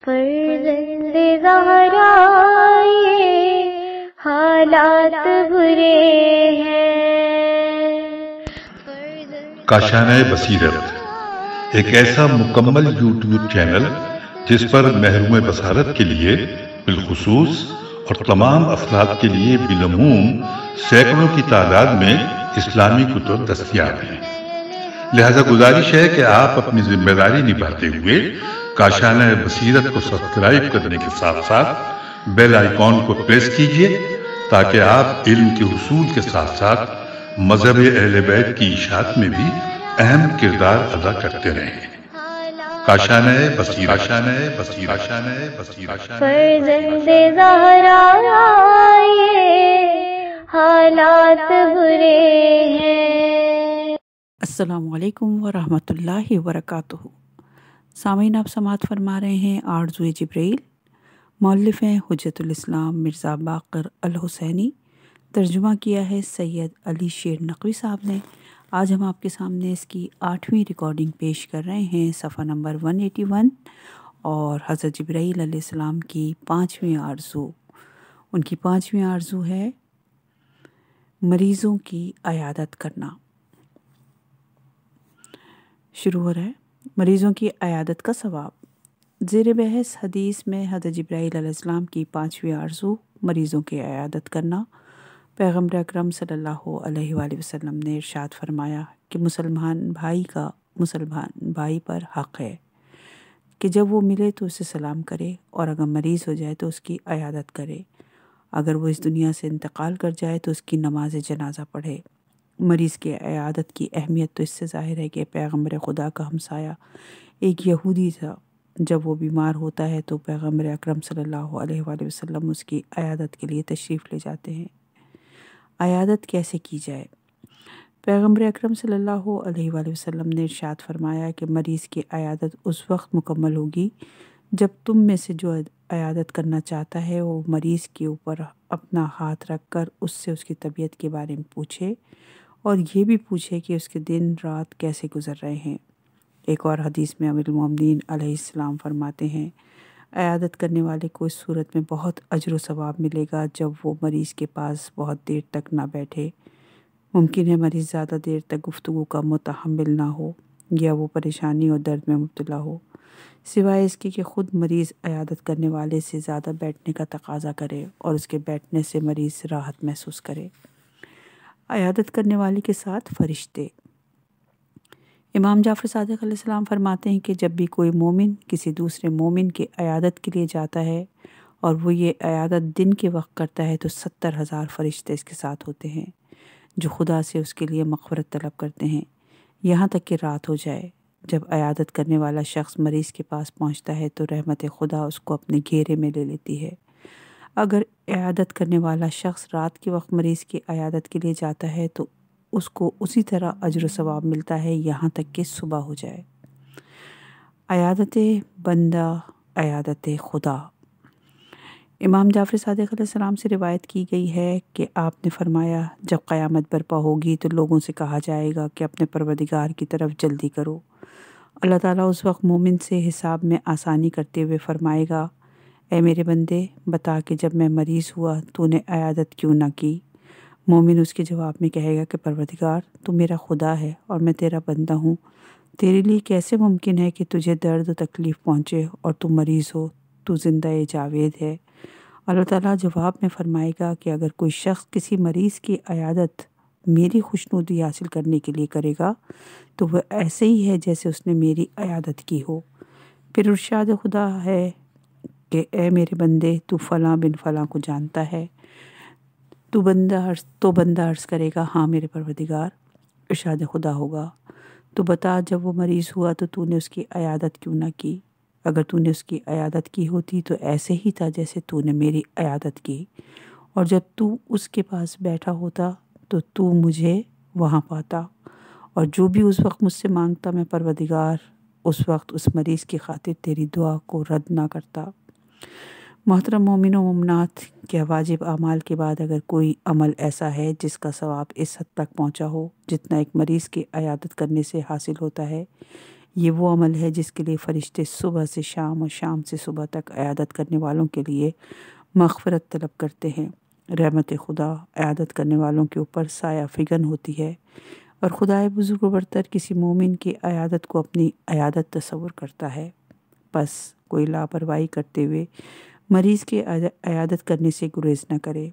فرزند زہرا یہ حالات برے ہیں۔ کاشانۂ بصیرت ایک ایسا مکمل یوٹیوب چینل جس پر محروم بصارت کے لیے بالخصوص اور تمام افراد کے لیے بالعموم سینکڑوں کی تعداد میں اسلامی کتب دستیاب ہیں۔ لہذا گزارش ہے کہ آپ اپنی ذمہ داری نبھاتے ہوئے کاشانۂ بصیرت کو سبسکرائب کرنے کے ساتھ ساتھ بیل آئیکن کو پریس کیجیے تاکہ آپ علم کے حصول کے ساتھ ساتھ مذہب اہل بیت کی اشاعت میں بھی اہم کردار ادا کرتے رہیں۔ کاشانۂ بصیرت، کاشانۂ بصیرت، کاشانۂ بصیرت۔ فرزند زہرا یہ حالات برے ہیں۔ السلام علیکم ورحمۃ اللہ وبرکاتہ۔ سامعین، آپ سماعت فرما رہے ہیں آرزوئے جبرائیل، مؤلف ہیں حجت الاسلام مرزا باقر الحسینی، ترجمہ کیا ہے سید علی شیر نقوی صاحب نے۔ آج ہم آپ کے سامنے اس کی 8ویں ریکارڈنگ پیش کر رہے ہیں، صفحہ نمبر 181، اور حضرت جبرائیل علیہ السلام کی 5ویں آرزو۔ ان کی 5ویں آرزو ہے مریضوں کی عیادت کرنا۔ شروع ہو رہا ہے مریضوں کی عیادت کا ثواب۔ زیر بحث حدیث میں حضرت جبرائیل علیہ السلام کی 5ویں آرزو مریضوں کی عیادت کرنا۔ پیغمبر اکرم صلی اللہ علیہ وآلہ وسلم نے ارشاد فرمایا کہ مسلمان بھائی کا مسلمان بھائی پر حق ہے کہ جب وہ ملے تو اسے سلام کرے، اور اگر مریض ہو جائے تو اس کی عیادت کرے، اگر وہ اس دنیا سے انتقال کر جائے تو اس کی نماز جنازہ پڑھے۔ مریض کی عیادت کی اہمیت تو اس سے ظاہر ہے کہ پیغمبر خدا کا ہمسایہ ایک یہودی تھا۔ جب وہ بیمار ہوتا ہے تو پیغمبر اکرم صلی اللہ علیہ وآلہ وسلم اس کی عیادت کے لیے تشریف لے جاتے ہیں۔ عیادت کیسے کی جائے؟ پیغمبر اکرم صلی اللہ علیہ وآلہ وسلم نے ارشاد فرمایا کہ مریض کی عیادت اس وقت مکمل ہوگی جب تم میں سے جو عیادت کرنا چاہتا ہے وہ مریض کے اوپر اپنا ہاتھ رکھ کر اس سے اس کی طبیعت کے بارے میں پوچھے، اور یہ بھی پوچھے کہ اس کے دن رات کیسے گزر رہے ہیں۔ ایک اور حدیث میں امیر المومنین علیہ السلام فرماتے ہیں، عیادت کرنے والے کو اس صورت میں بہت اجر و ثواب ملے گا جب وہ مریض کے پاس بہت دیر تک نہ بیٹھے۔ ممکن ہے مریض زیادہ دیر تک گفتگو کا متحمل نہ ہو یا وہ پریشانی اور درد میں مبتلا ہو، سوائے اس کے کہ خود مریض عیادت کرنے والے سے زیادہ بیٹھنے کا تقاضا کرے اور اس کے بیٹھنے سے مریض راحت محسوس کرے۔ عیادت کرنے والے کے ساتھ فرشتے۔ امام جعفر صادق علیہ السلام فرماتے ہیں کہ جب بھی کوئی مومن کسی دوسرے مومن کی عیادت کے لیے جاتا ہے اور وہ یہ عیادت دن کے وقت کرتا ہے تو 70,000 فرشتے اس کے ساتھ ہوتے ہیں جو خدا سے اس کے لیے مغفرت طلب کرتے ہیں یہاں تک کہ رات ہو جائے۔ جب عیادت کرنے والا شخص مریض کے پاس پہنچتا ہے تو رحمت خدا اس کو اپنے گھیرے میں لے لیتی ہے۔ اگر عیادت کرنے والا شخص رات کے وقت مریض کی عیادت کے لیے جاتا ہے تو اس کو اسی طرح اجر و ثواب ملتا ہے یہاں تک کہ صبح ہو جائے۔ عیادت بندہ، عیادت خدا۔ امام جعفر صادق علیہ السلام سے روایت کی گئی ہے کہ آپ نے فرمایا، جب قیامت برپا ہوگی تو لوگوں سے کہا جائے گا کہ اپنے پروردگار کی طرف جلدی کرو۔ اللہ تعالیٰ اس وقت مومن سے حساب میں آسانی کرتے ہوئے فرمائے گا، اے میرے بندے، بتا کہ جب میں مریض ہوا تو نے عیادت کیوں نہ کی؟ مومن اس کے جواب میں کہے گا کہ پروردگار، تو میرا خدا ہے اور میں تیرا بندہ ہوں، تیرے لیے کیسے ممکن ہے کہ تجھے درد و تکلیف پہنچے اور تو مریض ہو، تو زندہ جاوید ہے۔ اللہ تعالیٰ جواب میں فرمائے گا کہ اگر کوئی شخص کسی مریض کی عیادت میری خوشنودی حاصل کرنے کے لیے کرے گا تو وہ ایسے ہی ہے جیسے اس نے میری عیادت کی ہو۔ پھر ارشاد خدا ہے کہ اے میرے بندے، تو فلاں بن فلاں کو جانتا ہے؟ تو بندہ عرض کرے گا، ہاں میرے پروردگار۔ ارشاد خدا ہوگا، تو بتا جب وہ مریض ہوا تو نے اس کی عیادت کیوں نہ کی؟ اگر تو نے اس کی عیادت کی ہوتی تو ایسے ہی تھا جیسے تو نے میری عیادت کی، اور جب تو اس کے پاس بیٹھا ہوتا تو مجھے وہاں پاتا، اور جو بھی اس وقت مجھ سے مانگتا میں پروردگار اس وقت اس مریض کی خاطر تیری دعا کو رد نہ کرتا۔ محترم مومنوں و مومنات، کیا واجب اعمال کے بعد اگر کوئی عمل ایسا ہے جس کا ثواب اس حد تک پہنچا ہو جتنا ایک مریض کی عیادت کرنے سے حاصل ہوتا ہے، یہ وہ عمل ہے جس کے لیے فرشتے صبح سے شام اور شام سے صبح تک عیادت کرنے والوں کے لیے مغفرت طلب کرتے ہیں۔ رحمت خدا عیادت کرنے والوں کے اوپر سایہ فگن ہوتی ہے، اور خدائے بزرگ و برتر کسی مومن کی عیادت کو اپنی عیادت تصور کرتا ہے۔ پس کوئی لاپرواہی کرتے ہوئے مریض کی عیادت کرنے سے گریز نہ کرے،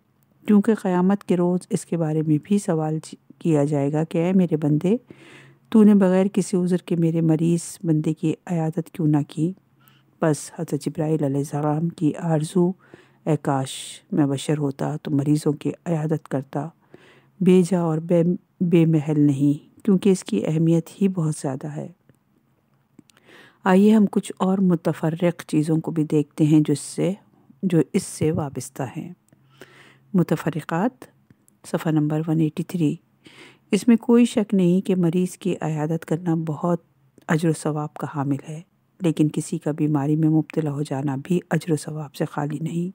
کیونکہ قیامت کے روز اس کے بارے میں بھی سوال کیا جائے گا کہ اے میرے بندے، تو نے بغیر کسی عذر کے میرے مریض بندے کی عیادت کیوں نہ کی؟ بس حضرت جبرائیل علیہ السلام کی آرزو، اے کاش میں بشر ہوتا تو مریضوں کی عیادت کرتا، بے جا اور بے محل نہیں، کیونکہ اس کی اہمیت ہی بہت زیادہ ہے۔ آئیے ہم کچھ اور متفرق چیزوں کو بھی دیکھتے ہیں جو اس سے وابستہ ہیں۔ متفرقات، صفحہ نمبر 183۔ اس میں کوئی شک نہیں کہ مریض کی عیادت کرنا بہت اجر و ثواب کا حامل ہے، لیکن کسی کا بیماری میں مبتلا ہو جانا بھی اجر و ثواب سے خالی نہیں۔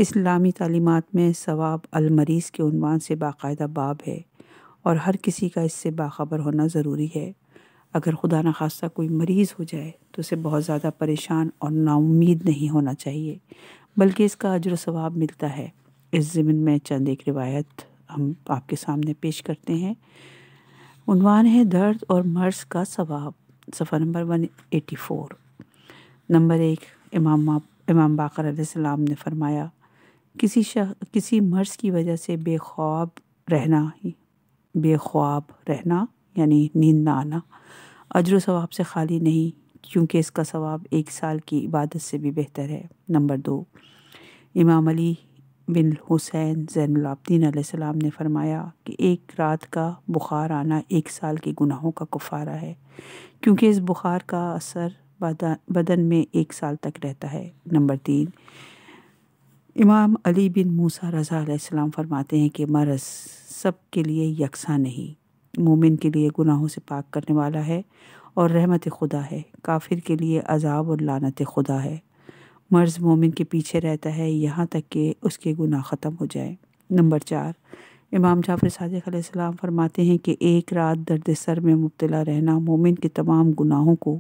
اسلامی تعلیمات میں ثواب المریض کے عنوان سے باقاعدہ باب ہے، اور ہر کسی کا اس سے باخبر ہونا ضروری ہے۔ اگر خدا نخواستہ کوئی مریض ہو جائے تو اسے بہت زیادہ پریشان اور نا امید نہیں ہونا چاہیے، بلکہ اس کا اجر و ثواب ملتا ہے۔ اس ضمن میں چند ایک روایت ہم آپ کے سامنے پیش کرتے ہیں۔ عنوان ہے درد اور مرض کا ثواب، صفحہ نمبر 184۔ نمبر 1، امام باقر علیہ السلام نے فرمایا، کسی مرض کی وجہ سے بے خواب رہنا یعنی نیند نہ آنا اجر و ثواب سے خالی نہیں، کیونکہ اس کا ثواب 1 سال کی عبادت سے بھی بہتر ہے۔ نمبر 2، امام علی بن حسین زین العابدین علیہ السلام نے فرمایا کہ 1 رات کا بخار آنا 1 سال کے گناہوں کا کفارہ ہے، کیونکہ اس بخار کا اثر بدن میں 1 سال تک رہتا ہے۔ نمبر 3، امام علی بن موسیٰ رضا علیہ السلام فرماتے ہیں کہ مرض سب کے لیے یکساں نہیں، مومن کے لیے گناہوں سے پاک کرنے والا ہے اور رحمت خدا ہے، کافر کے لیے عذاب اور لعنت خدا ہے۔ مرض مومن کے پیچھے رہتا ہے یہاں تک کہ اس کے گناہ ختم ہو جائے۔ نمبر 4، امام جعفر صادق علیہ السلام فرماتے ہیں کہ 1 رات درد سر میں مبتلا رہنا مومن کے تمام گناہوں کو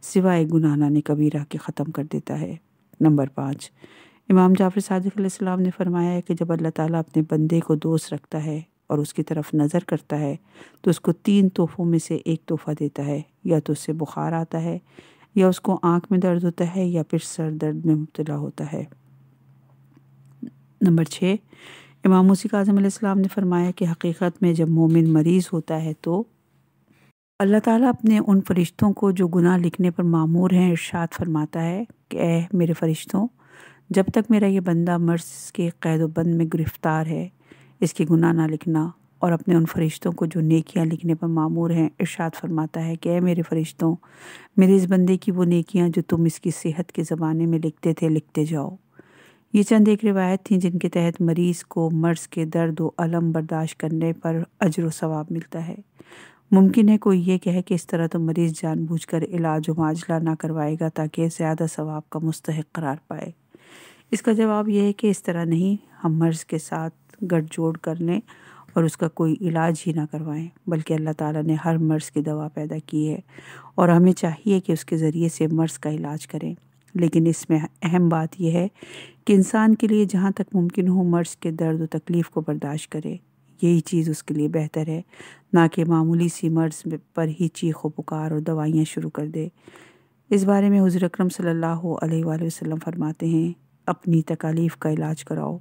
سوائے گناہ نان کبیرہ کے ختم کر دیتا ہے۔ نمبر 5، امام جعفر صادق علیہ السلام نے فرمایا ہے کہ جب اللہ تعالیٰ اپنے بندے کو دوست رکھتا ہے اور اس کی طرف نظر کرتا ہے تو اس کو 3 تحفوں میں سے 1 تحفہ دیتا ہے، یا تو اس سے بخار آتا ہے، یا اس کو آنکھ میں درد ہوتا ہے، یا پھر سر درد میں مبتلا ہوتا ہے۔ نمبر 6، امام موسیٰ کاظم علیہ السلام نے فرمایا کہ حقیقت میں جب مومن مریض ہوتا ہے تو اللہ تعالیٰ اپنے ان فرشتوں کو جو گناہ لکھنے پر مامور ہیں ارشاد فرماتا ہے کہ اے میرے فرشتوں، جب تک میرا یہ بندہ مرض کے قید و بند میں گرفتار ہے، اس کے گناہ نہ لکھنا، اور اپنے ان فرشتوں کو جو نیکیاں لکھنے پر مامور ہیں ارشاد فرماتا ہے کہ اے میرے فرشتوں، میرے اس بندے کی وہ نیکیاں جو تم اس کی صحت کے زمانے میں لکھتے تھے لکھتے جاؤ۔ یہ چند ایک روایت تھیں جن کے تحت مریض کو مرض کے درد و الم برداشت کرنے پر اجر و ثواب ملتا ہے۔ ممکن ہے کوئی یہ کہے کہ اس طرح تو مریض جان بوجھ کر علاج و معالجہ نہ کروائے گا تاکہ زیادہ ثواب کا مستحق قرار پائے۔ اس کا جواب یہ ہے کہ اس طرح نہیں، ہم مرض کے ساتھ گٹھ جوڑ کر لیں اور اس کا کوئی علاج ہی نہ کروائیں، بلکہ اللہ تعالیٰ نے ہر مرض کی دوا پیدا کی ہے اور ہمیں چاہیے کہ اس کے ذریعے سے مرض کا علاج کریں۔ لیکن اس میں اہم بات یہ ہے کہ انسان کے لیے جہاں تک ممکن ہو مرض کے درد و تکلیف کو برداشت کرے، یہی چیز اس کے لیے بہتر ہے، نہ کہ معمولی سی مرض پر ہی چیخ و پکار اور دوائیاں شروع کر دے۔ اس بارے میں حضور اکرم صلی اللہ علیہ وآلہ وسلم فرماتے ہیں، اپنی تکالیف کا علاج کراؤ،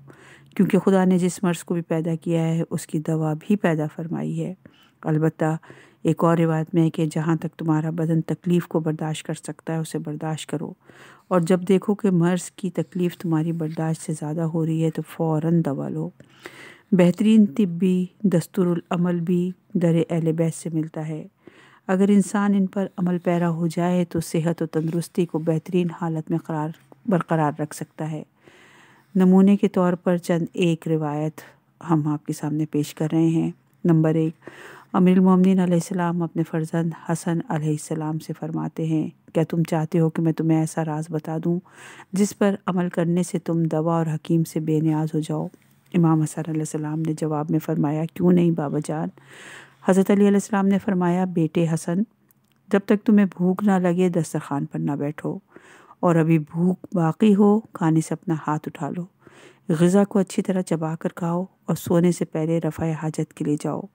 کیونکہ خدا نے جس مرض کو بھی پیدا کیا ہے اس کی دوا بھی پیدا فرمائی ہے۔ البتہ ایک اور روایت میں ہے کہ جہاں تک تمہارا بدن تکلیف کو برداشت کر سکتا ہے اسے برداشت کرو، اور جب دیکھو کہ مرض کی تکلیف تمہاری برداشت سے زیادہ ہو رہی ہے تو فوراً دوا لو۔ بہترین طبی دستور العمل بھی در اہل بیت سے ملتا ہے۔ اگر انسان ان پر عمل پیرا ہو جائے تو صحت و تندرستی کو بہترین حالت میں برقرار رکھ سکتا ہے۔ نمونے کے طور پر چند ایک روایت ہم آپ کے سامنے پیش کر رہے ہیں۔ نمبر 1، امیر المومنین علیہ السلام اپنے فرزند حسن علیہ السلام سے فرماتے ہیں، کیا تم چاہتے ہو کہ میں تمہیں ایسا راز بتا دوں جس پر عمل کرنے سے تم دوا اور حکیم سے بے نیاز ہو جاؤ؟ امام حسن علیہ السلام نے جواب میں فرمایا، کیوں نہیں بابا جان۔ حضرت علی علیہ السلام نے فرمایا، بیٹے حسن، جب تک تمہیں بھوک نہ لگے دسترخوان پر نہ بیٹھو، اور ابھی بھوک باقی ہو کھانے سے اپنا ہاتھ اٹھا لو۔ غذا کو اچھی طرح چبا کر کھاؤ اور سونے سے پہلے رفع حاجت کے لیے جاؤ۔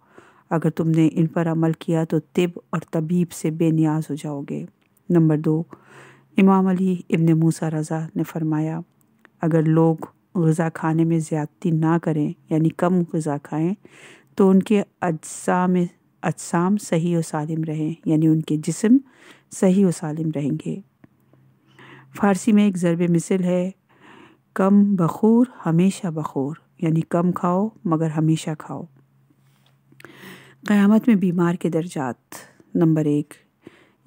اگر تم نے ان پر عمل کیا تو طب اور طبیب سے بے نیاز ہو جاؤ گے۔ نمبر 2، امام علی ابن موسیٰ رضا نے فرمایا، اگر لوگ غذا کھانے میں زیادتی نہ کریں، یعنی کم غذا کھائیں، تو ان کے اجسام صحیح و سالم رہیں، یعنی ان کے جسم صحیح و سالم رہیں گے۔ فارسی میں ایک ضرب مثل ہے، کم بخور ہمیشہ بخور، یعنی کم کھاؤ مگر ہمیشہ کھاؤ۔ قیامت میں بیمار کے درجات۔ نمبر 1،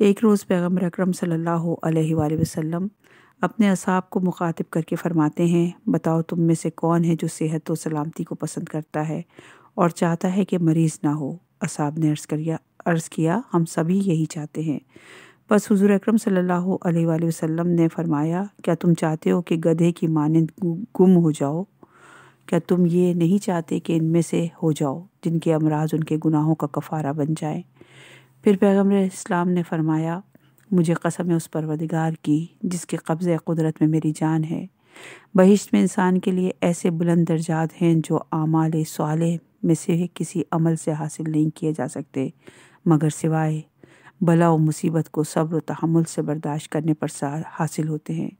ایک روز پیغمبر اکرم صلی اللہ علیہ وآلہ وسلم اپنے اصحاب کو مخاطب کر کے فرماتے ہیں، بتاؤ تم میں سے کون ہے جو صحت و سلامتی کو پسند کرتا ہے اور چاہتا ہے کہ مریض نہ ہو؟ اصحاب نے عرض کیا، ہم سبھی یہی چاہتے ہیں۔ بس حضور اکرم صلی اللہ علیہ وآلہ وسلم نے فرمایا، کیا تم چاہتے ہو کہ گدھے کی مانند گم ہو جاؤ؟ کیا تم یہ نہیں چاہتے کہ ان میں سے ہو جاؤ جن کے امراض ان کے گناہوں کا کفارہ بن جائیں؟ پھر پیغمبر اسلام نے فرمایا، مجھے قسم ہے اس پروردگار کی جس کے قبضہ قدرت میں میری جان ہے، بہشت میں انسان کے لیے ایسے بلند درجات ہیں جو اعمال صالح میں سے کسی عمل سے حاصل نہیں کیے جا سکتے، مگر سوائے بلا و مصیبت کو صبر و تحمل سے برداشت کرنے پر حاصل ہوتے ہیں۔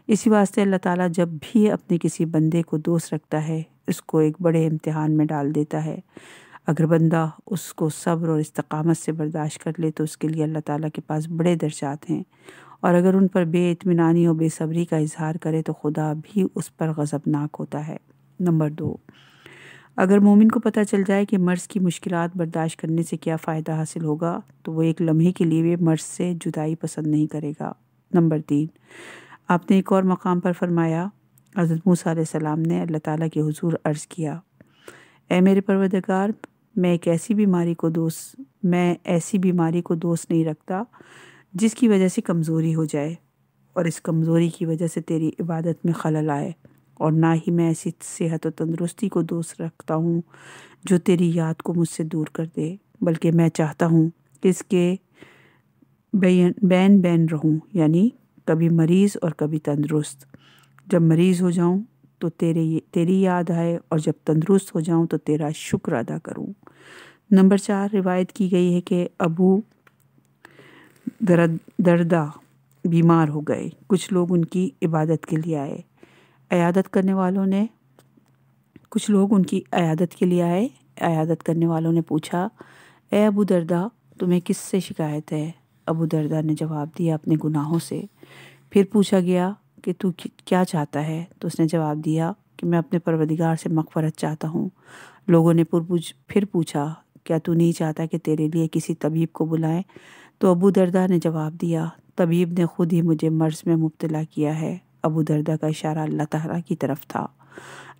اسی واسطے اللہ تعالیٰ جب بھی اپنے کسی بندے کو دوست رکھتا ہے، اس کو ایک بڑے امتحان میں ڈال دیتا ہے۔ اگر بندہ اس کو صبر اور استقامت سے برداشت کر لے تو اس کے لیے اللہ تعالیٰ کے پاس بڑے درجات ہیں، اور اگر ان پر بے اطمینانی اور بے صبری کا اظہار کرے تو خدا بھی اس پر غضبناک ہوتا ہے۔ نمبر 2، اگر مومن کو پتہ چل جائے کہ مرض کی مشکلات برداشت کرنے سے کیا فائدہ حاصل ہوگا تو وہ ایک لمحے کے لیے بھی مرض سے جدائی پسند نہیں کرے گا۔ نمبر 3، آپ نے ایک اور مقام پر فرمایا، حضرت موسیٰ علیہ السلام نے اللہ تعالیٰ کے حضور عرض کیا، اے میرے پروردگار، میں ایسی بیماری کو دوست نہیں رکھتا جس کی وجہ سے کمزوری ہو جائے اور اس کمزوری کی وجہ سے تیری عبادت میں خلل آئے، اور نہ ہی میں ایسی صحت و تندرستی کو دوست رکھتا ہوں جو تیری یاد کو مجھ سے دور کر دے، بلکہ میں چاہتا ہوں کہ اس کے بین رہوں، یعنی کبھی مریض اور کبھی تندرست۔ جب مریض ہو جاؤں تو تیری یاد آئے، اور جب تندرست ہو جاؤں تو تیرا شکر ادا کروں۔ نمبر 4، روایت کی گئی ہے کہ ابو دردہ بیمار ہو گئے، کچھ لوگ ان کی عبادت کے لیے آئے، عیادت کرنے والوں نے پوچھا، اے ابو دردہ، تمہیں کس سے شکایت ہے؟ ابو دردہ نے جواب دیا، اپنے گناہوں سے۔ پھر پوچھا گیا کہ تو کیا چاہتا ہے؟ تو اس نے جواب دیا کہ میں اپنے پروردگار سے مغفرت چاہتا ہوں۔ لوگوں نے پھر پوچھا، کیا تو نہیں چاہتا کہ تیرے لیے کسی طبیب کو بلائیں؟ تو ابو دردہ نے جواب دیا، طبیب نے خود ہی مجھے مرض میں مبتلا کیا ہے۔ ابو دردہ کا اشارہ اللہ تعالیٰ کی طرف تھا۔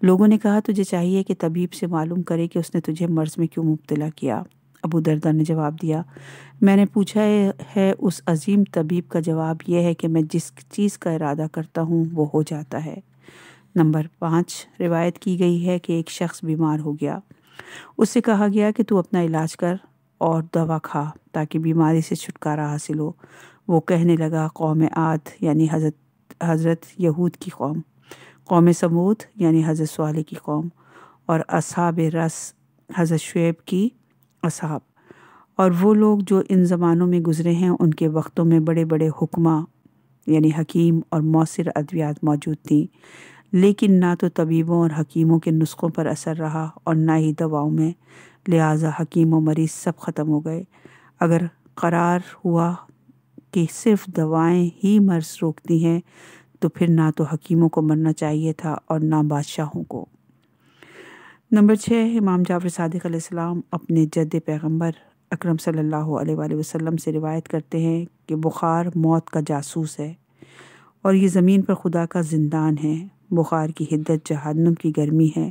لوگوں نے کہا، تجھے چاہیے کہ طبیب سے معلوم کرے کہ اس نے تجھے مرض میں کیوں مبتلا کیا۔ ابو دردہ نے جواب دیا، میں نے پوچھا ہے اس عظیم طبیب کا جواب یہ ہے کہ میں جس چیز کا ارادہ کرتا ہوں وہ ہو جاتا ہے۔ نمبر 5، روایت کی گئی ہے کہ ایک شخص بیمار ہو گیا، اس سے کہا گیا کہ تو اپنا علاج کر اور دوا کھا تاکہ بیماری سے چھٹکارا حاصل ہو۔ وہ کہنے لگا، قوم عاد یعنی حضرت یہود کی قوم، قوم سمود یعنی حضرت صالح کی قوم، اور اصحاب رس حضرت شعیب کی اصحاب، اور وہ لوگ جو ان زمانوں میں گزرے ہیں ان کے وقتوں میں بڑے بڑے حکماں یعنی حکیم اور مؤثر ادویات موجود تھیں، لیکن نہ تو طبیبوں اور حکیموں کے نسخوں پر اثر رہا اور نہ ہی دواؤں میں، لہٰذا حکیم و مریض سب ختم ہو گئے۔ اگر قرار ہوا کہ صرف دوائیں ہی مرض روکتی ہیں تو پھر نہ تو حکیموں کو مرنا چاہیے تھا اور نہ بادشاہوں کو۔ نمبر 6، امام جعفر صادق علیہ السلام اپنے جد پیغمبر اکرم صلی اللہ علیہ وآلہ وسلم سے روایت کرتے ہیں کہ بخار موت کا جاسوس ہے اور یہ زمین پر خدا کا زندان ہے۔ بخار کی حدت جہنم کی گرمی ہے،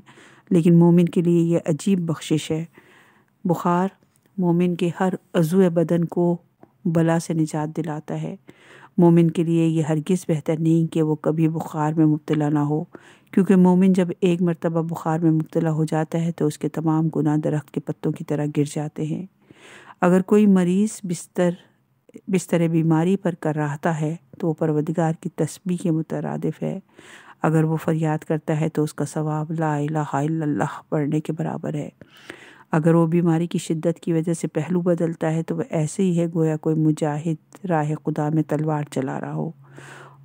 لیکن مومن کے لیے یہ عجیب بخشش ہے۔ بخار مومن کے ہر عضو بدن کو بلا سے نجات دلاتا ہے۔ مومن کے لیے یہ ہرگز بہتر نہیں کہ وہ کبھی بخار میں مبتلا نہ ہو، کیونکہ مومن جب ایک مرتبہ بخار میں مبتلا ہو جاتا ہے تو اس کے تمام گناہ درخت کے پتوں کی طرح گر جاتے ہیں۔ اگر کوئی مریض بستر بستر بیماری پر کر رہتا ہے تو وہ پروردگار کی تسبیح کے مترادف ہے۔ اگر وہ فریاد کرتا ہے تو اس کا ثواب لا الہ الا اللہ پڑھنے کے برابر ہے۔ اگر وہ بیماری کی شدت کی وجہ سے پہلو بدلتا ہے تو وہ ایسے ہی ہے گویا کوئی مجاہد راہ خدا میں تلوار چلا رہا ہو۔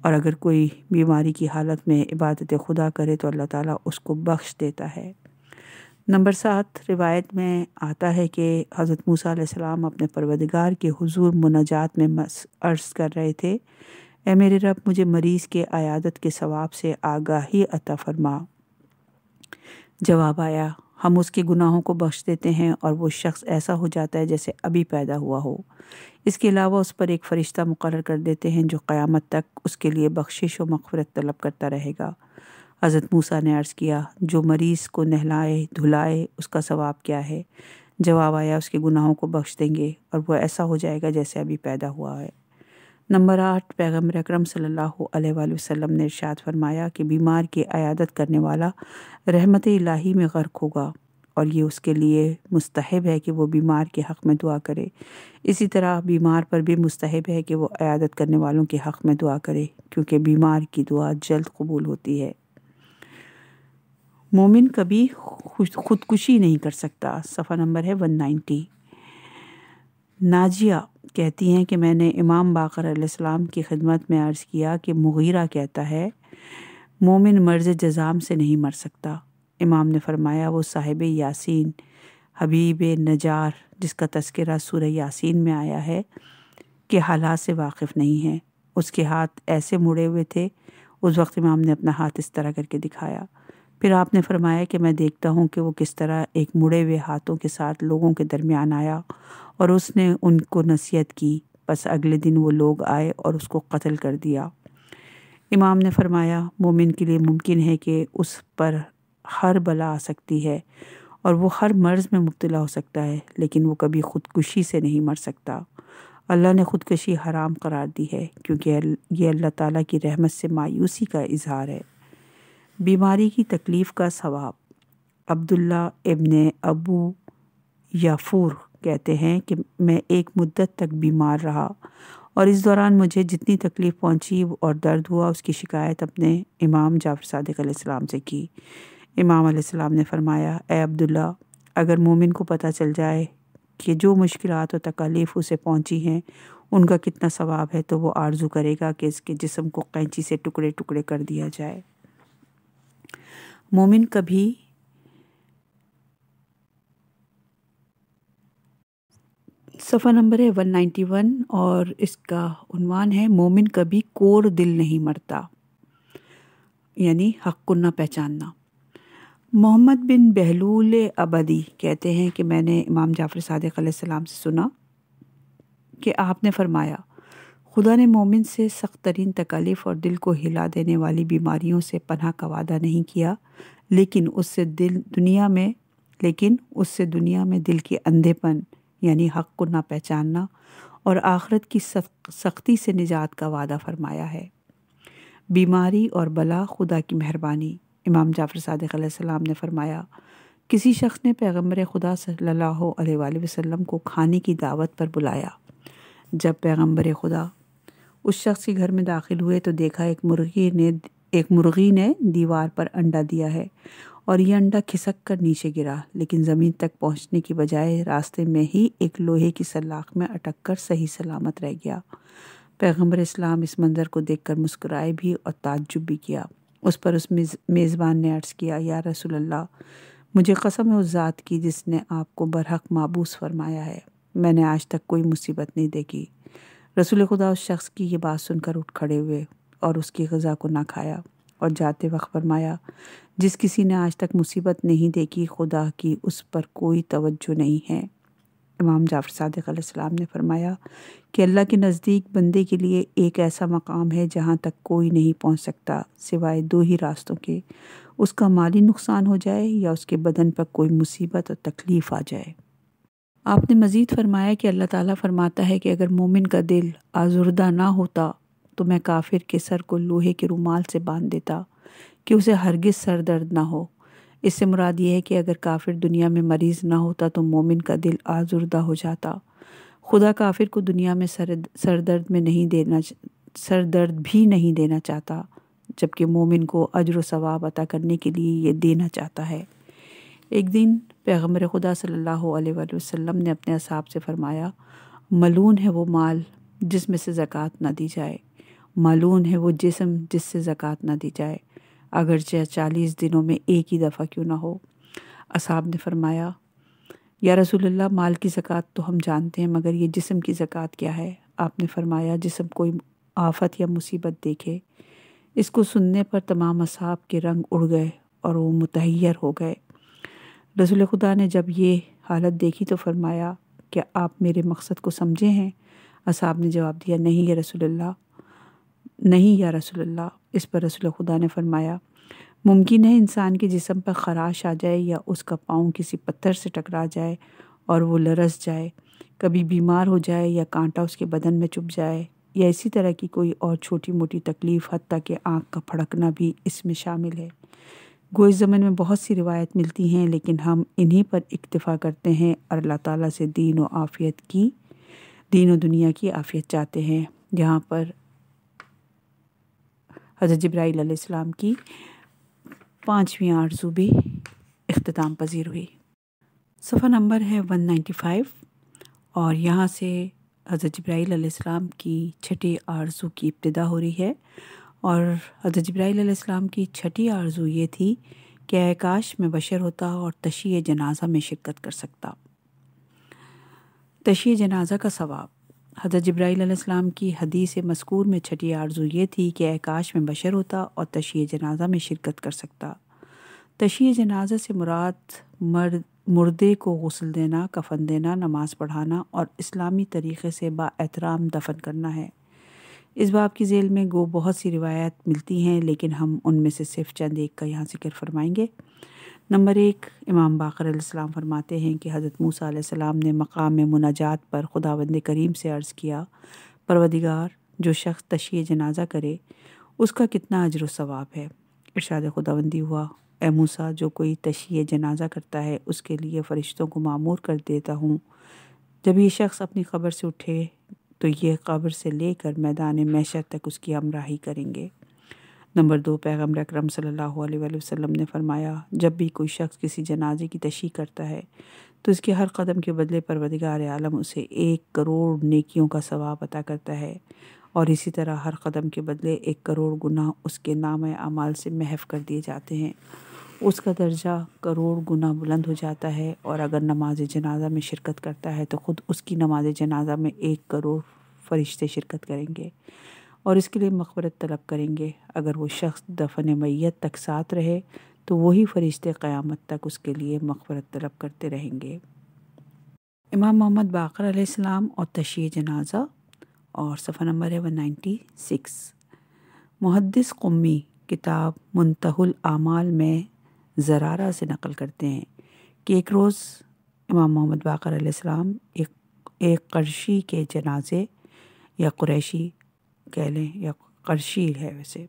اور اگر کوئی بیماری کی حالت میں عبادت خدا کرے تو اللہ تعالیٰ اس کو بخش دیتا ہے۔ نمبر 7، روایت میں آتا ہے کہ حضرت موسیٰ علیہ السلام اپنے پروردگار کے حضور مناجات میں عرض کر رہے تھے، اے میرے رب، مجھے مریض کے عیادت کے ثواب سے آگاہی عطا فرما۔ جواب آیا، ہم اس کے گناہوں کو بخش دیتے ہیں اور وہ شخص ایسا ہو جاتا ہے جیسے ابھی پیدا ہوا ہو۔ اس کے علاوہ اس پر ایک فرشتہ مقرر کر دیتے ہیں جو قیامت تک اس کے لیے بخشش و مغفرت طلب کرتا رہے گا۔ حضرت موسیٰ نے عرض کیا، جو مریض کو نہلائے دھلائے اس کا ثواب کیا ہے؟ جواب آیا، اس کے گناہوں کو بخش دیں گے اور وہ ایسا ہو جائے گا جیسے ابھی پیدا ہوا ہے۔ نمبر 8، پیغمبر اکرم صلی اللہ علیہ وآلہ وسلم نے ارشاد فرمایا کہ بیمار کی عیادت کرنے والا رحمت الہی میں غرق ہوگا، اور یہ اس کے لیے مستحب ہے کہ وہ بیمار کے حق میں دعا کرے۔ اسی طرح بیمار پر بھی مستحب ہے کہ وہ عیادت کرنے والوں کے حق میں دعا کرے، کیونکہ بیمار کی دعا جلد قبول ہوتی ہے۔ مومن کبھی خودکشی نہیں کر سکتا۔ صفحہ نمبر ہے 190۔ ناجیہ کہتی ہیں کہ میں نے امام باقر علیہ السلام کی خدمت میں عرض کیا کہ مغیرہ کہتا ہے مومن مرض جزام سے نہیں مر سکتا۔ امام نے فرمایا، وہ صاحب یاسین حبیب نجار جس کا تذکرہ سورہ یاسین میں آیا ہے کہ حالات سے واقف نہیں ہے۔ اس کے ہاتھ ایسے مڑے ہوئے تھے۔ اس وقت امام نے اپنا ہاتھ اس طرح کر کے دکھایا۔ پھر آپ نے فرمایا کہ میں دیکھتا ہوں کہ وہ کس طرح ایک مڑے ہوئے ہاتھوں کے ساتھ لوگوں کے درمیان آیا اور اس نے ان کو نصیحت کی، بس اگلے دن وہ لوگ آئے اور اس کو قتل کر دیا۔ امام نے فرمایا، مومن کے لیے ممکن ہے کہ اس پر ہر بلا آ سکتی ہے اور وہ ہر مرض میں مبتلا ہو سکتا ہے، لیکن وہ کبھی خودکشی سے نہیں مر سکتا۔ اللہ نے خودکشی حرام قرار دی ہے کیونکہ یہ اللہ تعالیٰ کی رحمت سے مایوسی کا اظہار ہے۔ بیماری کی تکلیف کا ثواب۔ عبداللہ ابن ابو یافور کہتے ہیں کہ میں ایک مدت تک بیمار رہا اور اس دوران مجھے جتنی تکلیف پہنچی اور درد ہوا اس کی شکایت اپنے امام جعفر صادق علیہ السلام سے کی۔ امام علیہ السلام نے فرمایا، اے عبداللہ، اگر مومن کو پتہ چل جائے کہ جو مشکلات و تکالیف اسے پہنچی ہیں ان کا کتنا ثواب ہے تو وہ آرزو کرے گا کہ اس کے جسم کو قینچی سے ٹکڑے ٹکڑے کر دیا جائے۔ مومن کبھی صفحہ نمبر ہے 191 اور اس کا عنوان ہے مومن کبھی کور دل نہیں مرتا، یعنی حق کو نہ پہچاننا۔ محمد بن بہلول ابدی کہتے ہیں کہ میں نے امام جعفر صادق علیہ السلام سے سنا کہ آپ نے فرمایا، خدا نے مومن سے سخت ترین تکالیف اور دل کو ہلا دینے والی بیماریوں سے پناہ کا وعدہ نہیں کیا، لیکن اس سے دنیا میں دل کے اندھے پن یعنی حق کو نہ پہچاننا اور آخرت کی سختی سے نجات کا وعدہ فرمایا ہے۔ بیماری اور بلا خدا کی مہربانی۔ امام جعفر صادق علیہ السلام نے فرمایا، کسی شخص نے پیغمبر خدا صلی اللہ علیہ وآلہ وسلم کو کھانے کی دعوت پر بلایا۔ جب پیغمبر خدا اس شخص کے گھر میں داخل ہوئے تو دیکھا ایک مرغی نے دیوار پر انڈا دیا ہے اور یہ انڈا کھسک کر نیچے گرا، لیکن زمین تک پہنچنے کی بجائے راستے میں ہی ایک لوہے کی سلاخ میں اٹک کر صحیح سلامت رہ گیا۔ پیغمبر اسلام اس منظر کو دیکھ کر مسکرائے بھی اور تعجب بھی کیا۔ اس پر اس میزبان نے عرض کیا، یا رسول اللہ، مجھے قسم ہے اس ذات کی جس نے آپ کو برحق مابوس فرمایا ہے، میں نے آج تک کوئی مصیبت نہیں دیکھی۔ رسول خدا اس شخص کی یہ بات سن کر اٹھ کھڑے ہوئے اور اس کی غذا کو نہ کھایا اور جاتے وقت فرمایا، جس کسی نے آج تک مصیبت نہیں دیکھی خدا کی اس پر کوئی توجہ نہیں ہے۔ امام جعفر صادق علیہ السلام نے فرمایا کہ اللہ کے نزدیک بندے کے لیے ایک ایسا مقام ہے جہاں تک کوئی نہیں پہنچ سکتا سوائے دو ہی راستوں کے، اس کا مالی نقصان ہو جائے یا اس کے بدن پر کوئی مصیبت اور تکلیف آ جائے۔ آپ نے مزید فرمایا کہ اللہ تعالیٰ فرماتا ہے کہ اگر مومن کا دل آزردہ نہ ہوتا تو میں کافر کے سر کو لوہے کے رومال سے باندھ دیتا کہ اسے ہرگز سر درد نہ ہو۔ اس سے مراد یہ ہے کہ اگر کافر دنیا میں مریض نہ ہوتا تو مومن کا دل آزردہ ہو جاتا۔ خدا کافر کو دنیا میں سردرد بھی نہیں دینا چاہتا، جبکہ مومن کو اجر و ثواب عطا کرنے کے لیے یہ دینا چاہتا ہے۔ ایک دن پیغمبر خدا صلی اللہ علیہ وآلہ وسلم نے اپنے اصحاب سے فرمایا، ملعون ہے وہ مال جس میں سے زکوٰۃ نہ دی جائے، ملعون ہے وہ جسم جس سے زکوٰۃ نہ دی جائے، اگرچہ 40 دنوں میں ایک ہی دفعہ کیوں نہ ہو۔ اصحاب نے فرمایا، یا رسول اللہ، مال کی زکوٰۃ تو ہم جانتے ہیں، مگر یہ جسم کی زکوٰۃ کیا ہے؟ آپ نے فرمایا، جسم کوئی آفت یا مصیبت دیکھے۔ اس کو سننے پر تمام اصحاب کے رنگ اڑ گئے اور وہ متحیر ہو گئے۔ رسول خدا نے جب یہ حالت دیکھی تو فرمایا، کیا آپ میرے مقصد کو سمجھے ہیں؟ اصحاب نے جواب دیا، نہیں یا رسول اللہ، نہیں یا رسول اللہ۔ اس پر رسول خدا نے فرمایا، ممکن ہے انسان کے جسم پر خراش آ جائے یا اس کا پاؤں کسی پتھر سے ٹکرا جائے اور وہ لرز جائے، کبھی بیمار ہو جائے یا کانٹا اس کے بدن میں چبھ جائے، یا اسی طرح کی کوئی اور چھوٹی موٹی تکلیف، حتیٰ کہ آنکھ کا پھڑکنا بھی اس میں شامل ہے۔ گو اس زمن میں بہت سی روایت ملتی ہیں، لیکن ہم انہی پر اکتفا کرتے ہیں اور اللہ تعالیٰ سے دین و دنیا کی عافیت چاہتے ہیں۔ جہاں پر حضرت جبرائیل علیہ السلام کی 5ویں آرزو بھی اختتام پذیر ہوئی۔ صفحہ نمبر ہے 195، اور یہاں سے حضرت جبرائیل علیہ السلام کی 6ٹھی آرزو کی ابتدا ہو رہی ہے، اور حضرت جبرائیل علیہ السلام کی 6ٹھی آرزو یہ تھی کہ اے کاش میں بشر ہوتا اور تشییع جنازہ میں شرکت کر سکتا۔ تشییع جنازہ کا ثواب۔ حضرت جبرائیل علیہ السلام کی حدیث مذکور میں 6ٹھی آرزو یہ تھی کہ اے کاش میں بشر ہوتا اور تشییع جنازہ میں شرکت کر سکتا۔ تشییع جنازہ سے مراد مردے کو غسل دینا، کفن دینا، نماز پڑھانا اور اسلامی طریقے سے با احترام دفن کرنا ہے۔ اس باب کی ذیل میں گو بہت سی روایات ملتی ہیں، لیکن ہم ان میں سے صرف چند ایک کا یہاں ذکر فرمائیں گے۔ نمبر 1، امام باقر علیہ السلام فرماتے ہیں کہ حضرت موسیٰ علیہ السلام نے مقام مناجات پر خداوند کریم سے عرض کیا، پروردگار، جو شخص تشییع جنازہ کرے اس کا کتنا اجر و ثواب ہے؟ ارشاد خداوندی ہوا، اے موسیٰ، جو کوئی تشییع جنازہ کرتا ہے اس کے لیے فرشتوں کو مامور کر دیتا ہوں، جب یہ شخص اپنی قبر سے اٹھے تو یہ قبر سے لے کر میدان محشر تک اس کی ہمراہی کریں گے۔ نمبر 2، پیغمبر اکرم صلی اللہ علیہ وآلہ وسلم نے فرمایا، جب بھی کوئی شخص کسی جنازے کی تشییع کرتا ہے تو اس کے ہر قدم کے بدلے پروردگار عالم اسے 1 کروڑ نیکیوں کا ثواب عطا کرتا ہے، اور اسی طرح ہر قدم کے بدلے 1 کروڑ گناہ اس کے نامہ اعمال سے محو کر دیے جاتے ہیں۔ اس کا درجہ کروڑ گنا بلند ہو جاتا ہے، اور اگر نماز جنازہ میں شرکت کرتا ہے تو خود اس کی نماز جنازہ میں 1 کروڑ فرشتے شرکت کریں گے اور اس کے لیے مغفرت طلب کریں گے۔ اگر وہ شخص دفن میت تک ساتھ رہے تو وہی فرشتے قیامت تک اس کے لیے مغفرت طلب کرتے رہیں گے۔ امام محمد باقر علیہ السلام اور تشییع جنازہ، اور صفحہ نمبر ہے 196۔ محدث قمی کتاب منتہی الاعمال میں زرارہ سے نقل کرتے ہیں کہ ایک روز امام محمد باقر علیہ السلام ایک قرشی کے جنازے، یا قریشی کہہ لیں یا قرشی ہے، ویسے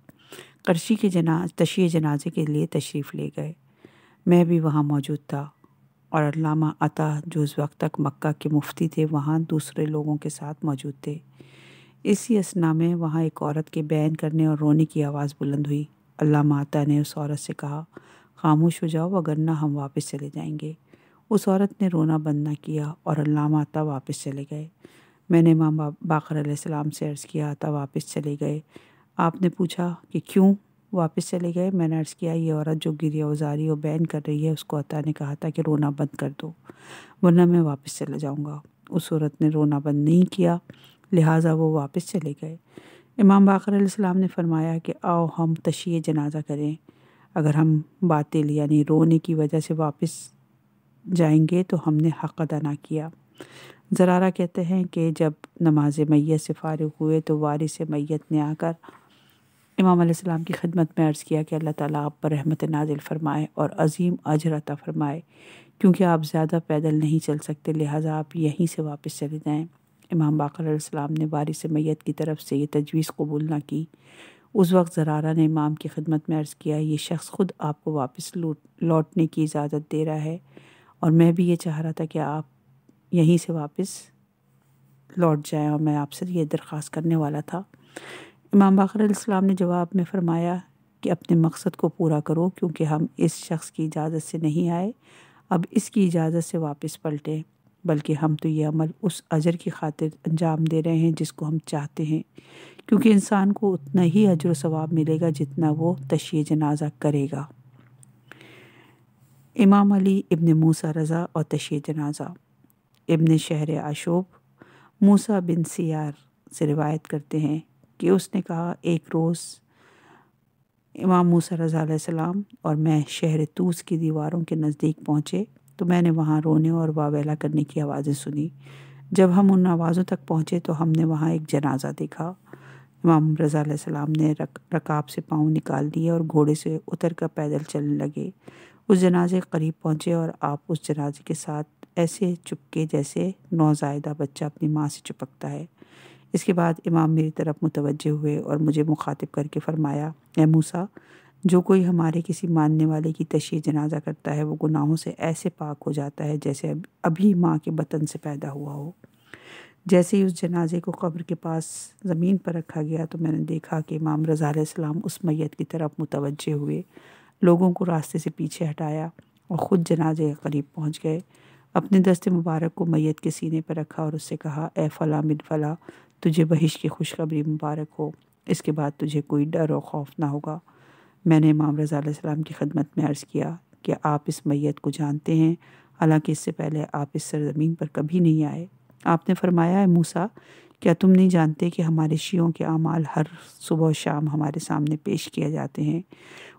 قرشی کے تشییع جنازے کے لیے تشریف لے گئے۔ میں بھی وہاں موجود تھا، اور علامہ عطا جو اس وقت تک مکہ کے مفتی تھے وہاں دوسرے لوگوں کے ساتھ موجود تھے۔ اسی اثنا میں وہاں ایک عورت کے بین کرنے اور رونے کی آواز بلند ہوئی۔ علامہ عطا نے اس عورت سے کہا، خاموش ہو جاؤ وگرنہ ہم واپس چلے جائیں گے۔ اس عورت نے رونا بند نہ کیا اور علامہ عطا واپس چلے گئے۔ میں نے امام باقر علیہ السلام سے عرض کیا، عطا واپس چلے گئے؟ آپ نے پوچھا کہ کیوں واپس چلے گئے؟ میں نے عرض کیا، یہ عورت جو گریہ وزاری و بین کر رہی ہے، اس کو عطا نے کہا تھا کہ رونا بند کر دو ورنہ میں واپس چلا جاؤں گا۔ اس عورت نے رونا بند نہیں کیا، لہٰذا وہ واپس چلے گئے۔ امام باقر علیہ السلام نے فرمایا کہ آؤ ہم تشییع جنازہ کریں۔ اگر ہم باطل یعنی رونے کی وجہ سے واپس جائیں گے تو ہم نے حق ادا نہ کیا۔ زرارہ کہتے ہیں کہ جب نماز میت سے فارغ ہوئے تو وارث میت نے آ کر امام علیہ السلام کی خدمت میں عرض کیا کہ اللہ تعالیٰ آپ پر رحمت نازل فرمائے اور عظیم اجر عطا فرمائے، کیونکہ آپ زیادہ پیدل نہیں چل سکتے، لہٰذا آپ یہیں سے واپس چلے جائیں۔ امام باقر علیہ السلام نے وارث میت کی طرف سے یہ تجویز قبول نہ کی۔ اس وقت زرارہ نے امام کی خدمت میں عرض کیا، یہ شخص خود آپ کو واپس لوٹنے کی اجازت دے رہا ہے، اور میں بھی یہ چاہ رہا تھا کہ آپ یہیں سے واپس لوٹ جائیں، اور میں آپ سے یہ درخواست کرنے والا تھا۔ امام باقر علیہ السلام نے جواب میں فرمایا کہ اپنے مقصد کو پورا کرو، کیونکہ ہم اس شخص کی اجازت سے نہیں آئے، اب اس کی اجازت سے واپس پلٹیں، بلکہ ہم تو یہ عمل اس اجر کی خاطر انجام دے رہے ہیں جس کو ہم چاہتے ہیں، کیونکہ انسان کو اتنا ہی اجر و ثواب ملے گا جتنا وہ تشییع جنازہ کرے گا۔ امام علی ابن موسیٰ رضا اور تشییع جنازہ۔ ابن شہر عاشوب موسیٰ بن سیار سے روایت کرتے ہیں کہ اس نے کہا، ایک روز امام موسیٰ رضا علیہ السلام اور میں شہر طوس کی دیواروں کے نزدیک پہنچے تو میں نے وہاں رونے اور واویلا کرنے کی آوازیں سنی۔ جب ہم ان آوازوں تک پہنچے تو ہم نے وہاں ایک جنازہ دیکھا۔ امام رضا علیہ السلام نے رکاب سے پاؤں نکال دیے اور گھوڑے سے اتر کر پیدل چلنے لگے۔ اس جنازے کے قریب پہنچے اور آپ اس جنازے کے ساتھ ایسے چپکے جیسے نوزائیدہ بچہ اپنی ماں سے چپکتا ہے۔ اس کے بعد امام میری طرف متوجہ ہوئے اور مجھے مخاطب کر کے فرمایا، اے موسیٰ، جو کوئی ہمارے کسی ماننے والے کی تشییع جنازہ کرتا ہے وہ گناہوں سے ایسے پاک ہو جاتا ہے جیسے ابھی ماں کے بطن سے پیدا ہوا ہو۔ جیسے ہی اس جنازے کو قبر کے پاس زمین پر رکھا گیا تو میں نے دیکھا کہ امام رضا علیہ السلام اس میت کی طرف متوجہ ہوئے، لوگوں کو راستے سے پیچھے ہٹایا اور خود جنازے کے قریب پہنچ گئے، اپنے دست مبارک کو میت کے سینے پر رکھا اور اس سے کہا، اے فلاں بن فلاں، تجھے بہشت کی خوشخبری مبارک ہو، اس کے بعد تجھے کوئی ڈر و خوف نہ ہوگا۔ میں نے امام رضا علیہ السلام کی خدمت میں عرض کیا کہ آپ اس میت کو جانتے ہیں، حالانکہ اس سے پہلے آپ اس سرزمین پر کبھی نہیں آئے۔ آپ نے فرمایا، اے موسیٰ، کیا تم نہیں جانتے کہ ہمارے شیعوں کے اعمال ہر صبح و شام ہمارے سامنے پیش کیے جاتے ہیں،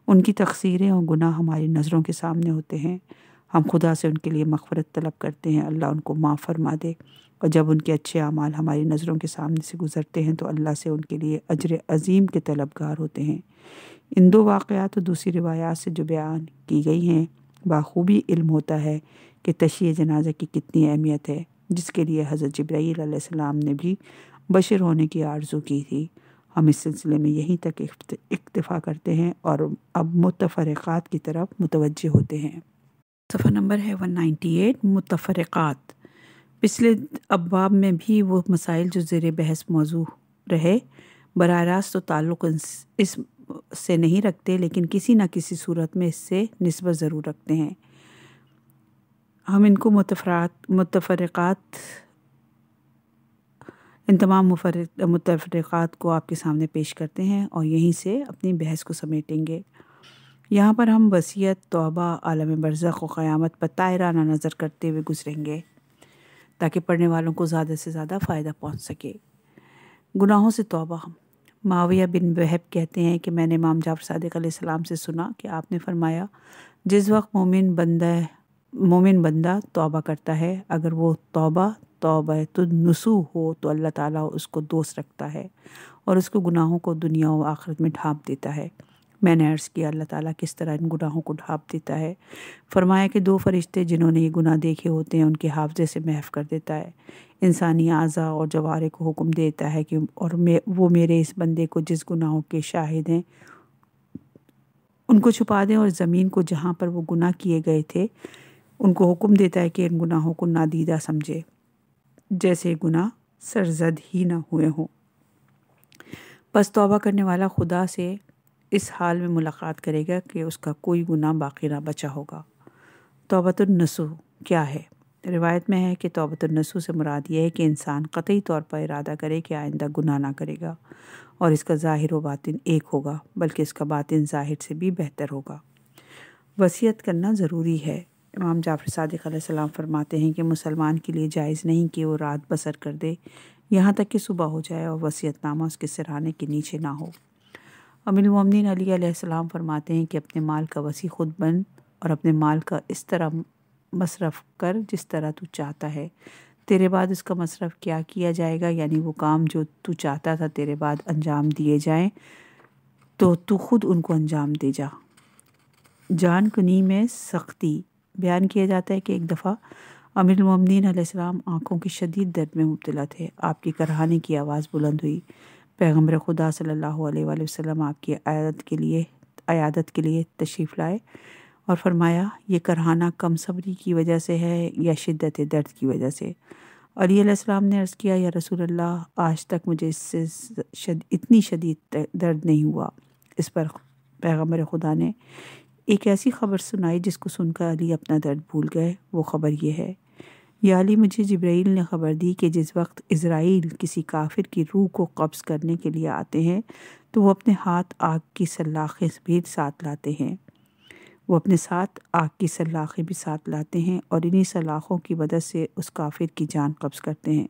ان کی تقصیریں اور گناہ ہماری نظروں کے سامنے ہوتے ہیں، ہم خدا سے ان کے لیے مغفرت طلب کرتے ہیں، اللہ ان کو معاف فرما دے، اور جب ان کے اچھے اعمال ہماری نظروں کے سامنے سے گزرتے ہیں تو اللہ سے ان کے لیے اجر عظیم کے طلبگار ہوتے ہیں۔ ان دو واقعات اور دوسری روایات سے جو بیان کی گئی ہیں بخوبی علم ہوتا ہے کہ تشییع جنازہ کی کتنی اہمیت ہے، جس کے لیے حضرت جبرائیل علیہ السلام نے بھی بشر ہونے کی آرزو کی تھی۔ ہم اس سلسلے میں یہیں تک اکتفا کرتے ہیں اور اب متفرقات کی طرف متوجہ ہوتے ہیں۔ صفحہ نمبر ہے 198، متفرقات۔ پچھلے ابواب میں بھی وہ مسائل جو زیر بحث موضوع رہے براہ راست تو تعلق اس سے نہیں رکھتے، لیکن کسی نہ کسی صورت میں اس سے نسبت ضرور رکھتے ہیں۔ ہم ان کو ان تمام متفرقات کو آپ کے سامنے پیش کرتے ہیں اور یہیں سے اپنی بحث کو سمیٹیں گے۔ یہاں پر ہم وصیت، توبہ، عالم برزخ و قیامت پر طائرانہ نظر کرتے ہوئے گزریں گے تاکہ پڑھنے والوں کو زیادہ سے زیادہ فائدہ پہنچ سکے۔ گناہوں سے توبہ۔ معاویہ بن وہب کہتے ہیں کہ میں نے امام جعفر صادق علیہ السلام سے سنا کہ آپ نے فرمایا، جس وقت مومن بندہ توبہ کرتا ہے، اگر وہ توبہ النصوح ہو تو اللہ تعالیٰ اس کو دوست رکھتا ہے اور اس کو گناہوں کو دنیا و آخرت میں ڈھانپ دیتا ہے۔ میں نے عرض کیا، اللہ تعالیٰ کس طرح ان گناہوں کو ڈھانپ دیتا ہے؟ فرمایا کہ 2 فرشتے جنہوں نے یہ گناہ دیکھے ہوتے ہیں ان کے حافظے سے محو کر دیتا ہے، انسانی اعضاء اور جوارح کو حکم دیتا ہے کہ وہ میرے اس بندے کو جس گناہوں کے شاہد ہیں ان کو چھپا دیں، اور زمین کو جہاں پر وہ گناہ کیے گئے تھے ان کو حکم دیتا ہے کہ ان گناہوں کو نادیدہ سمجھے، جیسے گناہ سرزد ہی نہ ہوئے ہوں۔ پس توبہ کرنے والا خدا سے اس حال میں ملاقات کرے گا کہ اس کا کوئی گناہ باقی نہ بچا ہوگا۔ توبۃ النصوح کیا ہے؟ روایت میں ہے کہ توبۃ النصوح سے مراد یہ ہے کہ انسان قطعی طور پر ارادہ کرے کہ آئندہ گناہ نہ کرے گا، اور اس کا ظاہر و باطن ایک ہوگا، بلکہ اس کا باطن ظاہر سے بھی بہتر ہوگا۔ وصیت کرنا ضروری ہے۔ امام جعفر صادق علیہ السلام فرماتے ہیں کہ مسلمان کے لیے جائز نہیں کہ وہ رات بسر کر دے یہاں تک کہ صبح ہو جائے اور وصیت نامہ اس کے سرہانے کے نیچے نہ ہو۔ ام المومنین علی علیہ السلام فرماتے ہیں کہ اپنے مال کا وصی خود بن اور اپنے مال کا اس طرح مصرف کر جس طرح تو چاہتا ہے، تیرے بعد اس کا مصرف کیا جائے گا، یعنی وہ کام جو تو چاہتا تھا تیرے بعد انجام دیے جائیں تو خود ان کو انجام دے جا۔ جان کنی میں سختی۔ بیان کیا جاتا ہے کہ ایک دفعہ امیر المومنین علیہ السلام آنکھوں کی شدید درد میں مبتلا تھے۔ آپ کی کرہانے کی آواز بلند ہوئی۔ پیغمبر خدا صلی اللہ علیہ وآلہ وسلم آپ کی عیادت کے لیے تشریف لائے اور فرمایا، یہ کرہانہ کم صبری کی وجہ سے ہے یا شدت درد کی وجہ سے؟ علیہ السلام نے عرض کیا یا رسول اللہ آج تک مجھے اس سے اتنی شدید درد نہیں ہوا۔ اس پر پیغمبر خدا نے ایک ایسی خبر سنائی جس کو سن کر علی اپنا درد بھول گئے۔ وہ خبر یہ ہے، یا علی مجھے جبرائیل نے خبر دی کہ جس وقت اسرائیل کسی کافر کی روح کو قبض کرنے کے لیے آتے ہیں تو وہ اپنے ہاتھ آگ کی سلاخیں بھی ساتھ لاتے ہیں۔ اور انہی سلاخوں کی مدد سے اس کافر کی جان قبض کرتے ہیں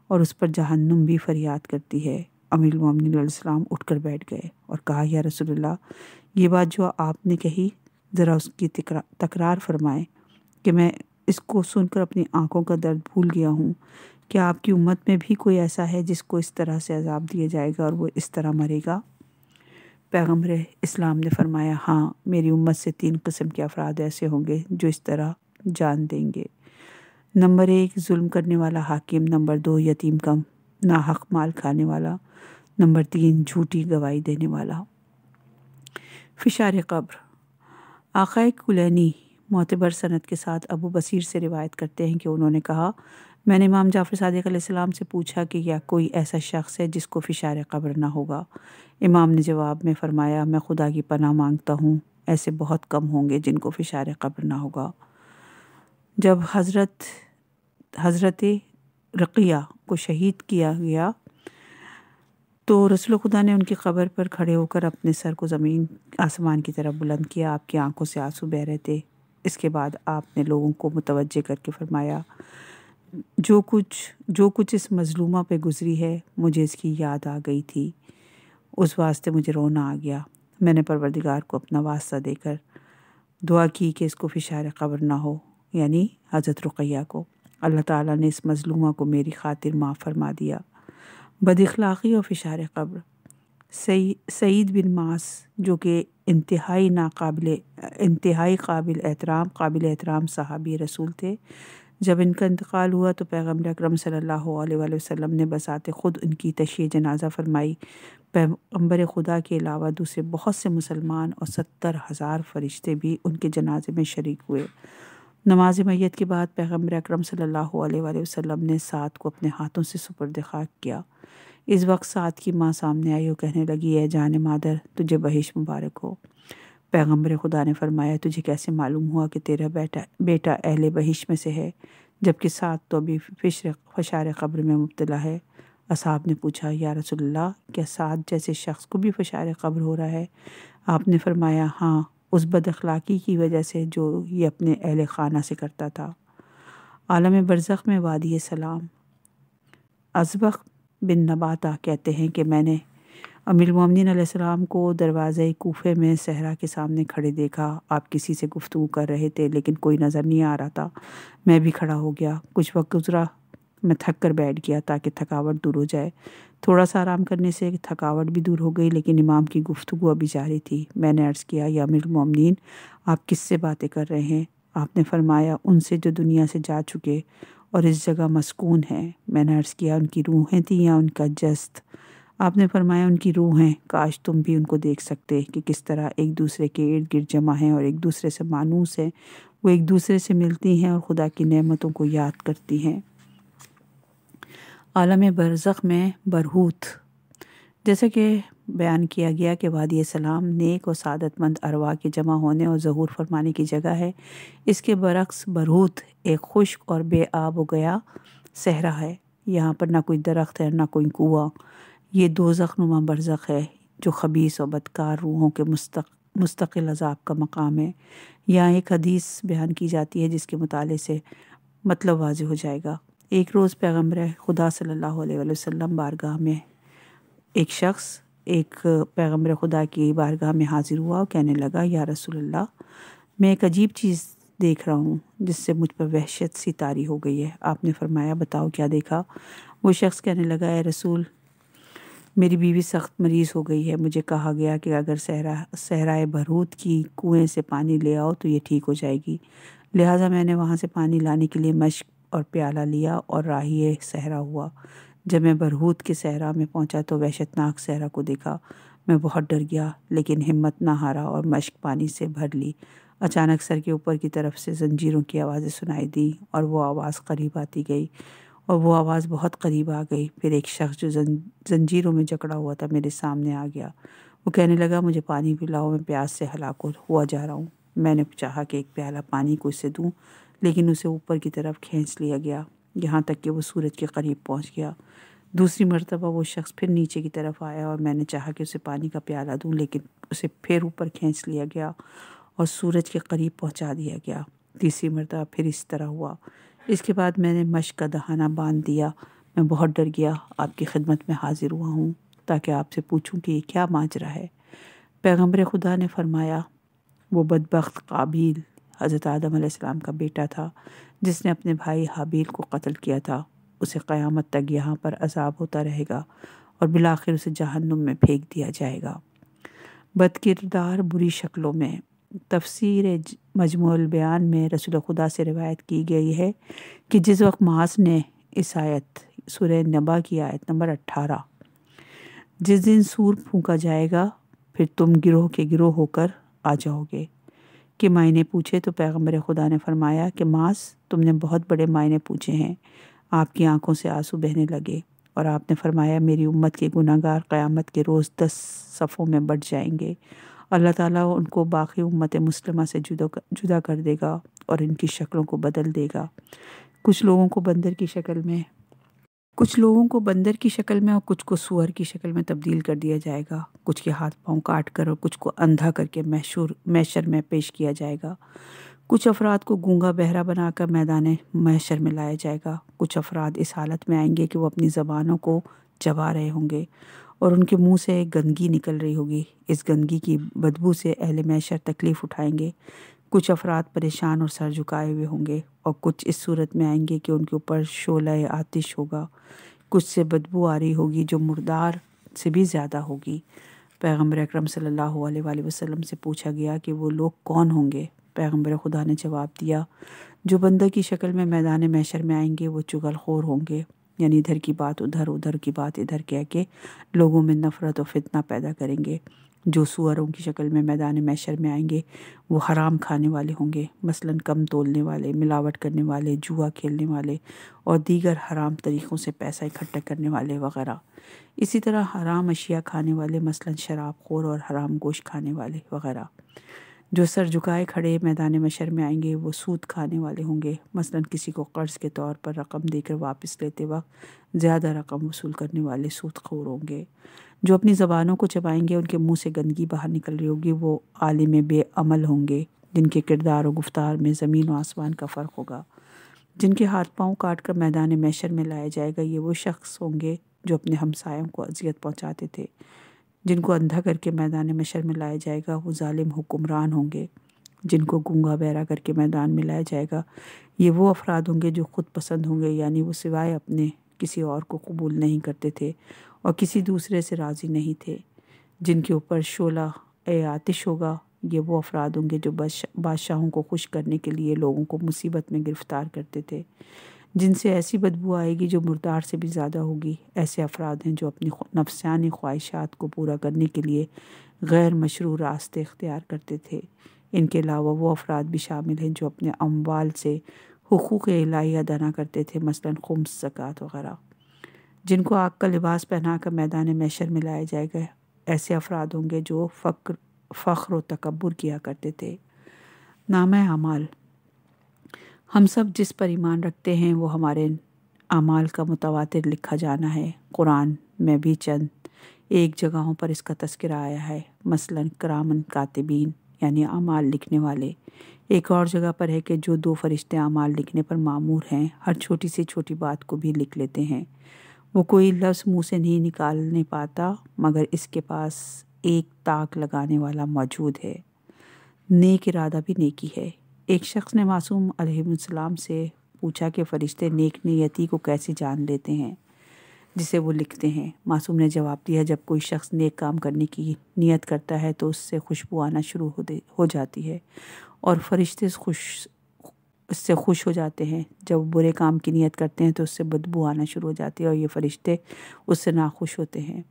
اور اس پر جہنم بھی فریاد کرتی ہے۔ امیر المومنین علیہ السلام اٹھ کر بیٹھ گئے اور کہا یا رسول اللہ یہ بات جو آپ نے کہی ذرا اس کی تکرار فرمائیں کہ میں اس کو سن کر اپنی آنکھوں کا درد بھول گیا ہوں۔ کیا آپ کی امت میں بھی کوئی ایسا ہے جس کو اس طرح سے عذاب دیا جائے گا اور وہ اس طرح مرے گا؟ پیغمبر اسلام نے فرمایا ہاں، میری امت سے 3 قسم کے افراد ایسے ہوں گے جو اس طرح جان دیں گے۔ نمبر 1 ظلم کرنے والا حاکم، نمبر 2 یتیم کا ناحق مال کھانے والا، نمبر 3 جھوٹی گواہی دینے والا۔ فشار قبر۔ آقائے کلینی معتبر سند کے ساتھ ابو بصیر سے روایت کرتے ہیں کہ انہوں نے کہا میں نے امام جعفر صادق علیہ السلام سے پوچھا کہ کیا کوئی ایسا شخص ہے جس کو فشار قبر نہ ہوگا؟ امام نے جواب میں فرمایا میں خدا کی پناہ مانگتا ہوں ایسے بہت کم ہوں گے جن کو فشار قبر نہ ہوگا۔ جب حضرت رقیہ کو شہید کیا گیا تو رسول خدا نے ان کی قبر پر کھڑے ہو کر اپنے سر کو آسمان کی طرف بلند کیا۔ آپ کی آنکھوں سے آنسو بہہ رہے تھے۔ اس کے بعد آپ نے لوگوں کو متوجہ کر کے فرمایا جو کچھ اس مظلومہ پہ گزری ہے مجھے اس کی یاد آ گئی تھی، اس واسطے مجھے رونا آ گیا۔ میں نے پروردگار کو اپنا واسطہ دے کر دعا کی کہ اس کو فشار قبر نہ ہو، یعنی حضرت رقیہ کو۔ اللہ تعالیٰ نے اس مظلومہ کو میری خاطر معاف فرما دیا۔ بد اخلاقی اور فشار قبر۔ سعید بن معاذ جو کہ انتہائی قابل احترام صحابی رسول تھے، جب ان کا انتقال ہوا تو پیغمبر اکرم صلی اللہ علیہ وآلہ وسلم نے بذات خود ان کی تشییع جنازہ فرمائی۔ پیغمبر خدا کے علاوہ دوسرے بہت سے مسلمان اور 70,000 فرشتے بھی ان کے جنازے میں شریک ہوئے۔ نماز میت کے بعد پیغمبر اکرم صلی اللہ علیہ وآلہ وسلم نے سعد کو اپنے ہاتھوں سے سپرد خاک کیا۔ اس وقت سعد کی ماں سامنے آئی اور کہنے لگی اے جان مادر تجھے بہشت مبارک ہو۔ پیغمبر خدا نے فرمایا تجھے کیسے معلوم ہوا کہ تیرا بیٹا اہل بہشت میں سے ہے جبکہ سعد تو ابھی فشار قبر میں مبتلا ہے؟ اصحاب نے پوچھا یا رسول اللہ کیا سعد جیسے شخص کو بھی فشار قبر ہو رہا ہے؟ آپ نے فرمایا ہاں، اس بد اخلاقی کی وجہ سے جو یہ اپنے اہل خانہ سے کرتا تھا۔ عالم برزخ میں وادی سلام۔ ازبق بن نباتہ کہتے ہیں کہ میں نے امیر المومنین علیہ السلام کو دروازہ کوفے میں صحرا کے سامنے کھڑے دیکھا۔ آپ کسی سے گفتگو کر رہے تھے لیکن کوئی نظر نہیں آ رہا تھا۔ میں بھی کھڑا ہو گیا۔ کچھ وقت گزرا، میں تھک کر بیٹھ گیا تاکہ تھکاوٹ دور ہو جائے۔ تھوڑا سا آرام کرنے سے تھکاوٹ بھی دور ہو گئی لیکن امام کی گفتگو ابھی جاری تھی۔ میں نے عرض کیا یا امیر المومنین آپ کس سے باتیں کر رہے ہیں؟ آپ نے فرمایا ان سے جو دنیا سے جا چکے اور اس جگہ مسکون ہیں۔ میں نے عرض کیا ان کی روحیں تھیں یا ان کا جسد؟ آپ نے فرمایا ان کی روحیں، کاش تم بھی ان کو دیکھ سکتے کہ کس طرح ایک دوسرے کے ارد گرد جمع ہیں اور ایک دوسرے سے مانوس ہیں۔ وہ ایک دوسرے سے ملتی ہیں اور خدا کی نعمتوں کو یاد کرتی ہیں۔ عالم برزخ میں برہوت۔ جیسا کہ بیان کیا گیا کہ وادی سلام نیک اور سعادت مند ارواح کے جمع ہونے اور ظہور فرمانے کی جگہ ہے۔ اس کے برعکس برہوت ایک خشک اور بے آب و گیا صحرا ہے۔ یہاں پر نہ کوئی درخت ہے نہ کوئی کنواں۔ یہ دوزخ نما برزخ ہے جو خبیث اور بدکار روحوں کے مستقل عذاب کا مقام ہے۔ یہاں ایک حدیث بیان کی جاتی ہے جس کے مطالعے سے مطلب واضح ہو جائے گا۔ ایک روز پیغمبر خدا صلی اللہ علیہ وآلہ وسلم بارگاہ میں ایک شخص پیغمبر خدا کی بارگاہ میں حاضر ہوا اور کہنے لگا یا رسول اللہ میں ایک عجیب چیز دیکھ رہا ہوں جس سے مجھ پر وحشت سی طاری ہو گئی ہے۔ آپ نے فرمایا بتاؤ کیا دیکھا؟ وہ شخص کہنے لگا اے رسول میری بیوی سخت مریض ہو گئی ہے، مجھے کہا گیا کہ اگر صحرائے برہوت کی کنویں سے پانی لے آؤ تو یہ ٹھیک ہو جائے گی، لہٰذا میں نے وہاں سے پانی لانے کے لیے مشک اور پیالہ لیا اور راہی صحرا ہوا۔ جب میں برہوت کے صحرا میں پہنچا تو وحشتناک صحرا کو دیکھا۔ میں بہت ڈر گیا لیکن ہمت نہ ہارا اور مشک پانی سے بھر لی۔ اچانک سر کے اوپر کی طرف سے زنجیروں کی آوازیں سنائی دی اور وہ آواز قریب آتی گئی اور وہ آواز بہت قریب آ گئی۔ پھر ایک شخص جو زنجیروں میں جکڑا ہوا تھا میرے سامنے آ گیا۔ وہ کہنے لگا مجھے پانی پلاؤ، میں پیاس سے ہلاک ہوا جا رہا ہوں۔ میں نے چاہا کہ ایک پیالہ پانی کو اسے دوں، لیکن اسے اوپر کی طرف کھینچ لیا گیا یہاں تک کہ وہ سورج کے قریب پہنچ گیا۔ دوسری مرتبہ وہ شخص پھر نیچے کی طرف آیا اور میں نے چاہا کہ اسے پانی کا پیالہ دوں، لیکن اسے پھر اوپر کھینچ لیا گیا اور سورج کے قریب پہنچا دیا گیا۔ تیسری مرتبہ پھر اس طرح ہوا۔ اس کے بعد میں نے مشق کا دہانہ باندھ دیا۔ میں بہت ڈر گیا۔ آپ کی خدمت میں حاضر ہوا ہوں تاکہ آپ سے پوچھوں کہ یہ کیا ماجرا ہے۔ پیغمبر خدا نے فرمایا، وہ بدبخت قابیل حضرت آدم علیہ السلام کا بیٹا تھا جس نے اپنے بھائی حابیل کو قتل کیا تھا۔ اسے قیامت تک یہاں پر عذاب ہوتا رہے گا اور بالآخر اسے جہنم میں پھینک دیا جائے گا۔ بد کردار بری شکلوں میں۔ تفسیر مجموع البیان میں رسول خدا سے روایت کی گئی ہے کہ جس وقت معاذ نے اس آیت سورہ نبا کی آیت نمبر 18 جس دن سور پھونکا جائے گا پھر تم گروہ کے گروہ ہو کر آ جاؤ گے کہ معنی پوچھے، تو پیغمبر خدا نے فرمایا کہ معاذ تم نے بہت بڑے معنی پوچھے ہیں۔ آپ کی آنکھوں سے آنسو بہنے لگے اور آپ نے فرمایا میری امت کے گناہ گار قیامت کے روز 10 صفوں میں بٹ جائیں گے۔ اللہ تعالیٰ ان کو باقی امت مسلمہ سے جدا کر دے گا اور ان کی شکلوں کو بدل دے گا۔ کچھ لوگوں کو بندر کی شکل میں اور کچھ کو سور کی شکل میں تبدیل کر دیا جائے گا۔ کچھ کے ہاتھ پاؤں کاٹ کر اور کچھ کو اندھا کر کے محشر میں پیش کیا جائے گا۔ کچھ افراد کو گونگا بہرا بنا کر میدان محشر میں لایا جائے گا۔ کچھ افراد اس حالت میں آئیں گے کہ وہ اپنی زبانوں کو چبا رہے ہوں گے اور ان کے منہ سے گندگی نکل رہی ہوگی۔ اس گندگی کی بدبو سے اہل محشر تکلیف اٹھائیں گے۔ کچھ افراد پریشان اور سر جھکائے ہوئے ہوں گے اور کچھ اس صورت میں آئیں گے کہ ان کے اوپر شعلہ آتش ہوگا۔ کچھ سے بدبو آ رہی ہوگی جو مردار سے بھی زیادہ ہوگی۔ پیغمبر اکرم صلی اللہ علیہ وآلہ وسلم سے پوچھا گیا کہ وہ لوگ کون ہوں گے؟ پیغمبر خدا نے جواب دیا، جو بندر کی شکل میں میدان محشر میں آئیں گے وہ چغل خور ہوں گے، یعنی ادھر کی بات ادھر، ادھر کی بات ادھر کہہ کے لوگوں میں نفرت و فتنہ پیدا کریں گے۔ جو سوروں کی شکل میں میدان محشر میں آئیں گے وہ حرام کھانے والے ہوں گے، مثلاً کم تولنے والے، ملاوٹ کرنے والے، جوا کھیلنے والے اور دیگر حرام طریقوں سے پیسہ اکٹھا کرنے والے وغیرہ۔ اسی طرح حرام اشیاء کھانے والے، مثلاً شراب خور اور حرام گوشت کھانے والے وغیرہ۔ جو سر جھکائے کھڑے میدان محشر میں آئیں گے وہ سود کھانے والے ہوں گے، مثلاً کسی کو قرض کے طور پر رقم دے کر واپس لیتے وقت زیادہ رقم وصول کرنے والے سود خور ہوں گے۔ جو اپنی زبانوں کو چبائیں گے، ان کے منہ سے گندگی باہر نکل رہی ہوگی، وہ عالم بے عمل ہوں گے جن کے کردار و گفتار میں زمین و آسمان کا فرق ہوگا۔ جن کے ہاتھ پاؤں کاٹ کر میدان محشر میں لایا جائے گا، یہ وہ شخص ہوں گے جو اپنے ہمسایوں کو اذیت پہنچاتے تھے۔ جن کو اندھا کر کے میدان محشر میں لایا جائے گا وہ ظالم حکمران ہوں گے۔ جن کو گونگا بہرا کر کے میدان میں لایا جائے گا یہ وہ افراد ہوں گے جو خود پسند ہوں گے، یعنی وہ سوائے اپنے کسی اور کو قبول نہیں کرتے تھے اور کسی دوسرے سے راضی نہیں تھے۔ جن کے اوپر شعلہ آتش ہوگا یہ وہ افراد ہوں گے جو بادشاہوں کو خوش کرنے کے لیے لوگوں کو مصیبت میں گرفتار کرتے تھے۔ جن سے ایسی بدبو آئے گی جو مردار سے بھی زیادہ ہوگی۔ ایسے افراد ہیں جو اپنی نفسانی خواہشات کو پورا کرنے کے لیے غیر مشروع راستے اختیار کرتے تھے۔ ان کے علاوہ وہ افراد بھی شامل ہیں جو اپنے اموال سے حقوق الہی ادا نہ کرتے تھے، مثلاً خمس، زکوٰۃ وغیرہ۔ جن کو آگ کا لباس پہنا کر میدان محشر میں لایا جائے گا ایسے افراد ہوں گے جو فخر و تکبر کیا کرتے تھے۔ نامہ اعمال۔ ہم سب جس پر ایمان رکھتے ہیں وہ ہمارے اعمال کا متواتر لکھا جانا ہے۔ قرآن میں بھی چند ایک جگہوں پر اس کا تذکرہ آیا ہے، مثلاً کرامن کاتبین یعنی اعمال لکھنے والے۔ ایک اور جگہ پر ہے کہ جو 2 فرشتے اعمال لکھنے پر مامور ہیں، ہر چھوٹی سے چھوٹی بات کو بھی لکھ لیتے ہیں۔ وہ کوئی لفظ منہ سے نہیں نکالنے پاتا مگر اس کے پاس ایک تاک لگانے والا موجود ہے۔ نیک ارادہ بھی نیکی ہے۔ ایک شخص نے معصوم علیہ السلام سے پوچھا کہ فرشتے نیک نیتی کو کیسے جان لیتے ہیں جسے وہ لکھتے ہیں؟ معصوم نے جواب دیا، جب کوئی شخص نیک کام کرنے کی نیت کرتا ہے تو اس سے خوشبو آنا شروع ہو جاتی ہے اور فرشتے اس سے خوش ہو جاتے ہیں۔ جب برے کام کی نیت کرتے ہیں تو اس سے بدبو آنا شروع ہو جاتی ہے اور یہ فرشتے اس سے ناخوش ہوتے ہیں۔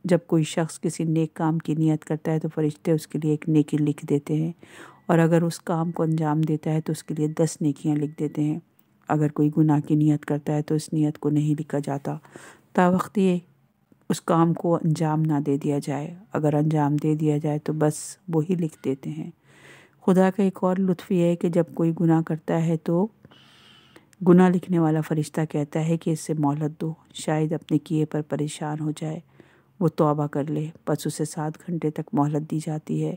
جب کوئی شخص کسی نیک کام کی نیت کرتا ہے تو فرشتے اس کے لیے ایک نیکی لکھ دیتے ہیں اور اگر اس کام کو انجام دیتا ہے تو اس کے لیے 10 نیکیاں لکھ دیتے ہیں۔ اگر کوئی گناہ کی نیت کرتا ہے تو اس نیت کو نہیں لکھا جاتا تا وقت یہ اس کام کو انجام نہ دے دیا جائے۔ اگر انجام دے دیا جائے تو بس وہی لکھ دیتے ہیں۔ خدا کا ایک اور لطف یہ ہے کہ جب کوئی گناہ کرتا ہے تو گناہ لکھنے والا فرشتہ کہتا ہے کہ اس سے مہلت دو، شاید اپنے کیے پر پریشان ہو جائے، وہ توبہ کر لے، بس اسے 7 گھنٹے تک مہلت دی جاتی ہے۔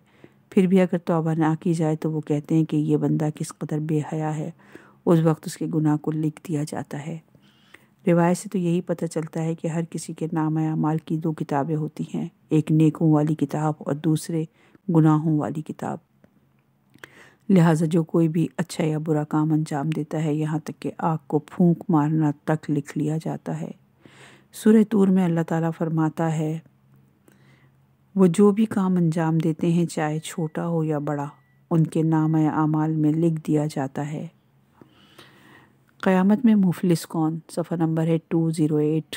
پھر بھی اگر توبہ نہ کی جائے تو وہ کہتے ہیں کہ یہ بندہ کس قدر بے حیا ہے، اس وقت اس کے گناہ کو لکھ دیا جاتا ہے۔ روایت سے تو یہی پتہ چلتا ہے کہ ہر کسی کے نامہ اعمال کی 2 کتابیں ہوتی ہیں، ایک نیکوں والی کتاب اور دوسرے گناہوں والی کتاب۔ لہٰذا جو کوئی بھی اچھا یا برا کام انجام دیتا ہے، یہاں تک کہ آگ کو پھونک مارنا تک لکھ لیا جاتا ہے۔ سورہ طور میں اللہ تعالیٰ فرماتا ہے وہ جو بھی کام انجام دیتے ہیں چاہے چھوٹا ہو یا بڑا، ان کے نامہ اعمال میں لکھ دیا جاتا ہے۔ قیامت میں مفلس کون؟ صفحہ نمبر ہے 208۔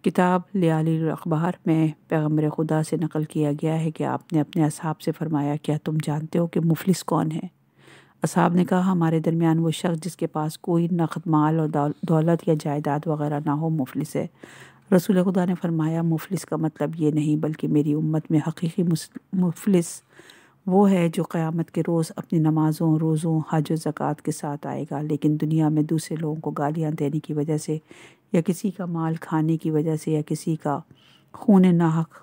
کتاب لیالی الاخبار میں پیغمبر خدا سے نقل کیا گیا ہے کہ آپ نے اپنے اصحاب سے فرمایا کیا تم جانتے ہو کہ مفلس کون ہے؟ اصحاب نے کہا ہمارے درمیان وہ شخص جس کے پاس کوئی نقد مال اور دولت یا جائیداد وغیرہ نہ ہو مفلس ہے۔ رسول خدا نے فرمایا مفلس کا مطلب یہ نہیں بلکہ میری امت میں حقیقی مفلس وہ ہے جو قیامت کے روز اپنی نمازوں، روزوں، حج و زکوٰۃ کے ساتھ آئے گا، لیکن دنیا میں دوسرے لوگوں کو گالیاں دینے کی وجہ سے یا کسی کا مال کھانے کی وجہ سے یا کسی کا خون ناحق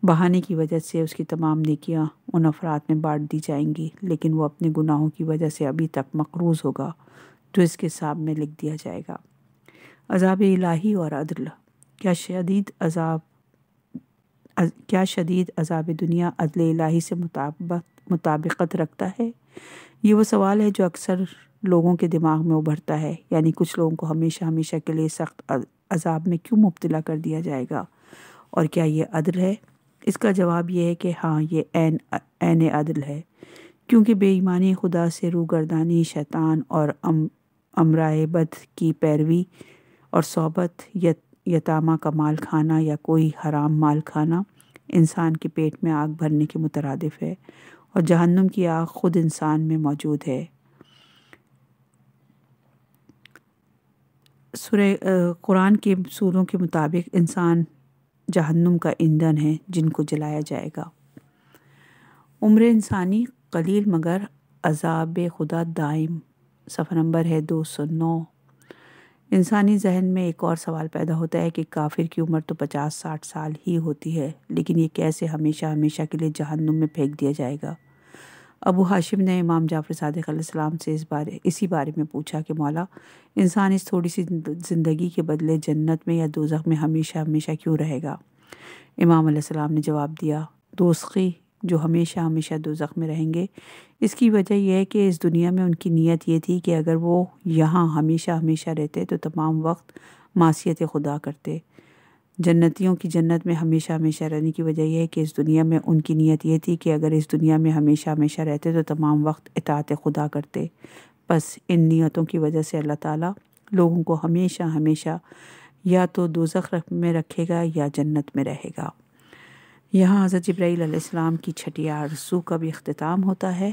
بہانے کی وجہ سے اس کی تمام نیکیاں ان افراد میں بانٹ دی جائیں گی، لیکن وہ اپنے گناہوں کی وجہ سے ابھی تک مقروض ہوگا جو اس کے حساب میں لکھ دیا جائے گا۔ عذاب الہی اور عدل۔ کیا شدید عذاب دنیا عدل الہی سے مطابقت رکھتا ہے؟ یہ وہ سوال ہے جو اکثر لوگوں کے دماغ میں ابھرتا ہے، یعنی کچھ لوگوں کو ہمیشہ ہمیشہ کے لیے سخت عذاب میں کیوں مبتلا کر دیا جائے گا، اور کیا یہ عدل ہے؟ اس کا جواب یہ ہے کہ ہاں، یہ عین عدل ہے، کیونکہ بے ایمانی، خدا سے روگردانی، شیطان اور امرائے بد کی پیروی اور صحبت، یتامہ کا مال کھانا یا کوئی حرام مال کھانا انسان کے پیٹ میں آگ بھرنے کے مترادف ہے، اور جہنم کی آگ خود انسان میں موجود ہے۔ قرآن کے سوروں کے مطابق انسان جہنم کا ایندھن ہے جن کو جلایا جائے گا۔ عمر انسانی قلیل مگر عذاب خدا دائم۔ صفحہ نمبر ہے 209۔ انسانی ذہن میں ایک اور سوال پیدا ہوتا ہے کہ کافر کی عمر تو 50-60 سال ہی ہوتی ہے، لیکن یہ کیسے ہمیشہ ہمیشہ کے لیے جہنم میں پھینک دیا جائے گا؟ ابو ہاشم نے امام جعفر صادق علیہ السلام سے اسی بارے میں پوچھا کہ مولا، انسان اس تھوڑی سی زندگی کے بدلے جنت میں یا دوزخ میں ہمیشہ ہمیشہ کیوں رہے گا؟ امام علیہ السلام نے جواب دیا، دوزخی جو ہمیشہ ہمیشہ دوزخ میں رہیں گے، اس کی وجہ یہ ہے کہ اس دنیا میں ان کی نیت یہ تھی کہ اگر وہ یہاں ہمیشہ ہمیشہ رہتے تو تمام وقت معصیت خدا کرتے۔ جنتیوں کی جنت میں ہمیشہ ہمیشہ رہنے کی وجہ یہ ہے کہ اس دنیا میں ان کی نیت یہ تھی کہ اگر اس دنیا میں ہمیشہ ہمیشہ رہتے تو تمام وقت اطاعت خدا کرتے۔ بس ان نیتوں کی وجہ سے اللہ تعالیٰ لوگوں کو ہمیشہ ہمیشہ یا تو دوزخ میں رکھے گا یا جنت میں رہے گا۔ یہاں حضرت جبرائیل علیہ السلام کی 6 آرزو کا بھی اختتام ہوتا ہے۔